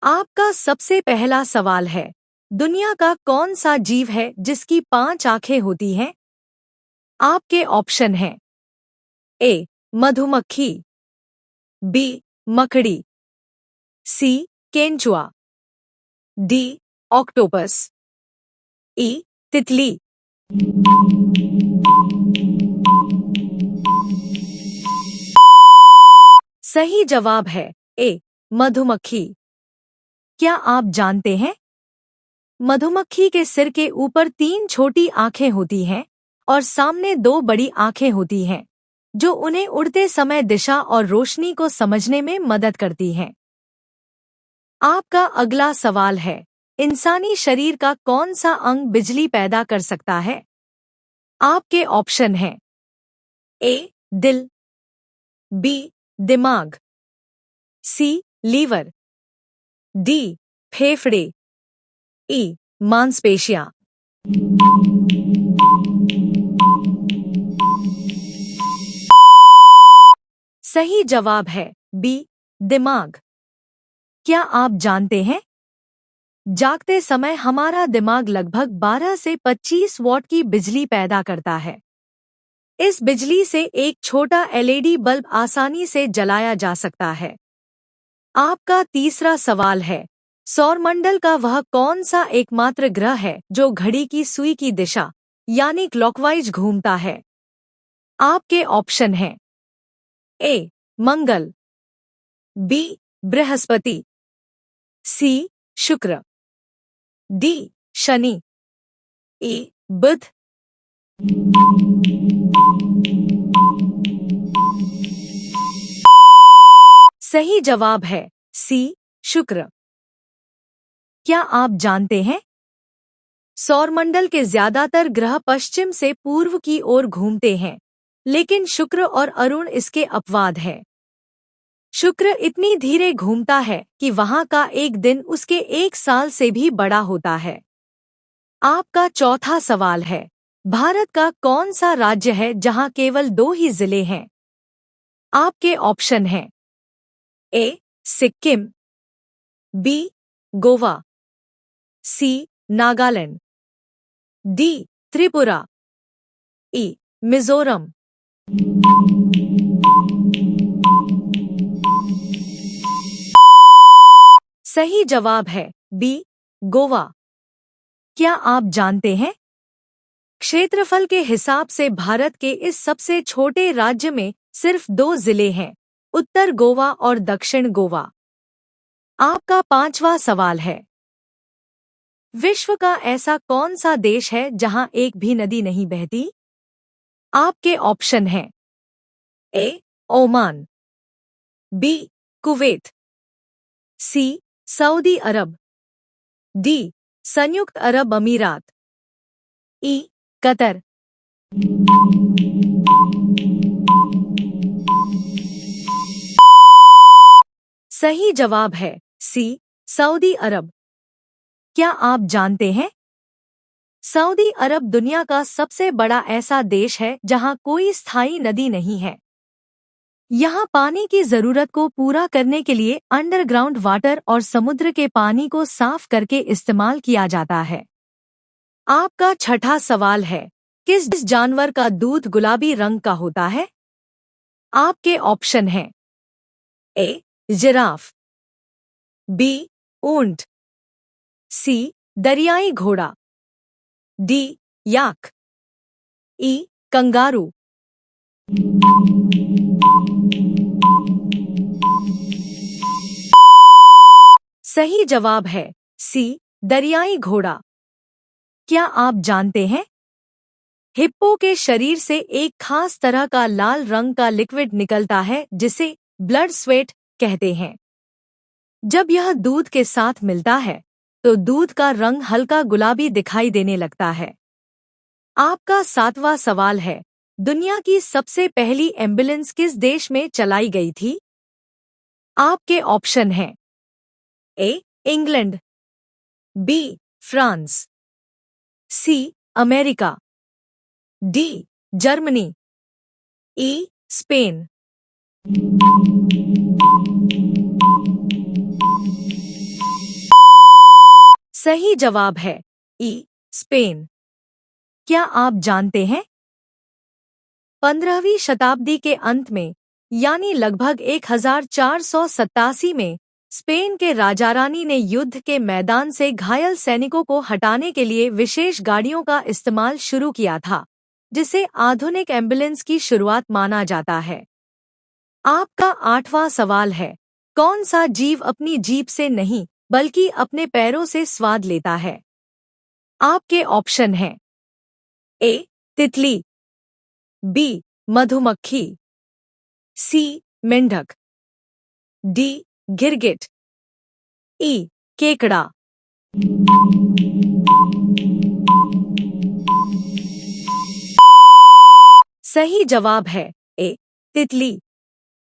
आपका सबसे पहला सवाल है, दुनिया का कौन सा जीव है जिसकी 5 आंखें होती हैं? आपके ऑप्शन हैं ए मधुमक्खी, बी मकड़ी, सी केंचुआ, डी ऑक्टोपस, ई तितली। सही जवाब है ए मधुमक्खी। क्या आप जानते हैं मधुमक्खी के सिर के ऊपर 3 छोटी आंखें होती हैं और सामने 2 बड़ी आंखें होती हैं, जो उन्हें उड़ते समय दिशा और रोशनी को समझने में मदद करती हैं। आपका अगला सवाल है, इंसानी शरीर का कौन सा अंग बिजली पैदा कर सकता है? आपके ऑप्शन हैं ए दिल, बी दिमाग, सी लीवर, डी फेफड़े, ई मांसपेशियां। सही जवाब है बी दिमाग। क्या आप जानते हैं जागते समय हमारा दिमाग लगभग 12 से 25 वॉट की बिजली पैदा करता है। इस बिजली से एक छोटा एलईडी बल्ब आसानी से जलाया जा सकता है। आपका तीसरा सवाल है, सौरमंडल का वह कौन सा एकमात्र ग्रह है जो घड़ी की सुई की दिशा यानी क्लॉकवाइज घूमता है? आपके ऑप्शन हैं ए मंगल, बी बृहस्पति, सी शुक्र, डी शनि, ई बुध। सही जवाब है सी शुक्र। क्या आप जानते हैं सौरमंडल के ज्यादातर ग्रह पश्चिम से पूर्व की ओर घूमते हैं, लेकिन शुक्र और अरुण इसके अपवाद हैं। शुक्र इतनी धीरे घूमता है कि वहां का एक दिन उसके 1 साल से भी बड़ा होता है। आपका चौथा सवाल है, भारत का कौन सा राज्य है जहां केवल 2 ही जिले हैं? आपके ऑप्शन हैं ए सिक्किम, बी गोवा, सी नागालैंड, डी त्रिपुरा, ई मिजोरम। सही जवाब है बी गोवा। क्या आप जानते हैं क्षेत्रफल के हिसाब से भारत के इस सबसे छोटे राज्य में सिर्फ 2 जिले हैं, उत्तर गोवा और दक्षिण गोवा। आपका 5वां सवाल है, विश्व का ऐसा कौन सा देश है जहां एक भी नदी नहीं बहती? आपके ऑप्शन हैं A Oman, B Kuwait, C Saudi Arab, D संयुक्त अरब अमीरात, ई कतर। सही जवाब है सी सऊदी अरब। क्या आप जानते हैं सऊदी अरब दुनिया का सबसे बड़ा ऐसा देश है जहां कोई स्थायी नदी नहीं है। यहाँ पानी की जरूरत को पूरा करने के लिए अंडरग्राउंड वाटर और समुद्र के पानी को साफ करके इस्तेमाल किया जाता है। आपका छठा सवाल है, किस जानवर का दूध गुलाबी रंग का होता है? आपके ऑप्शन हैं ए जिराफ, बी ऊंट, सी दरियाई घोड़ा, डी याक, ई कंगारू। सही जवाब है सी दरियाई घोड़ा। क्या आप जानते हैं हिप्पो के शरीर से एक खास तरह का लाल रंग का लिक्विड निकलता है जिसे ब्लड स्वेट कहते हैं। जब यह दूध के साथ मिलता है तो दूध का रंग हल्का गुलाबी दिखाई देने लगता है। आपका 7वां सवाल है, दुनिया की सबसे पहली एम्बुलेंस किस देश में चलाई गई थी? आपके ऑप्शन हैं A England, B France, C America, D Germany, E Spain. सही जवाब है ई, स्पेन। क्या आप जानते हैं 15वीं शताब्दी के अंत में यानी लगभग 1487 में स्पेन के राजारानी ने युद्ध के मैदान से घायल सैनिकों को हटाने के लिए विशेष गाड़ियों का इस्तेमाल शुरू किया था, जिसे आधुनिक एम्बुलेंस की शुरुआत माना जाता है। आपका 8वां सवाल है, कौन सा जीव अपनी जीभ से नहीं बल्कि अपने पैरों से स्वाद लेता है? आपके ऑप्शन हैं ए, तितली, बी, मधुमक्खी, सी, मेंढक, डी, गिरगिट, ई, केकड़ा। सही जवाब है ए, तितली।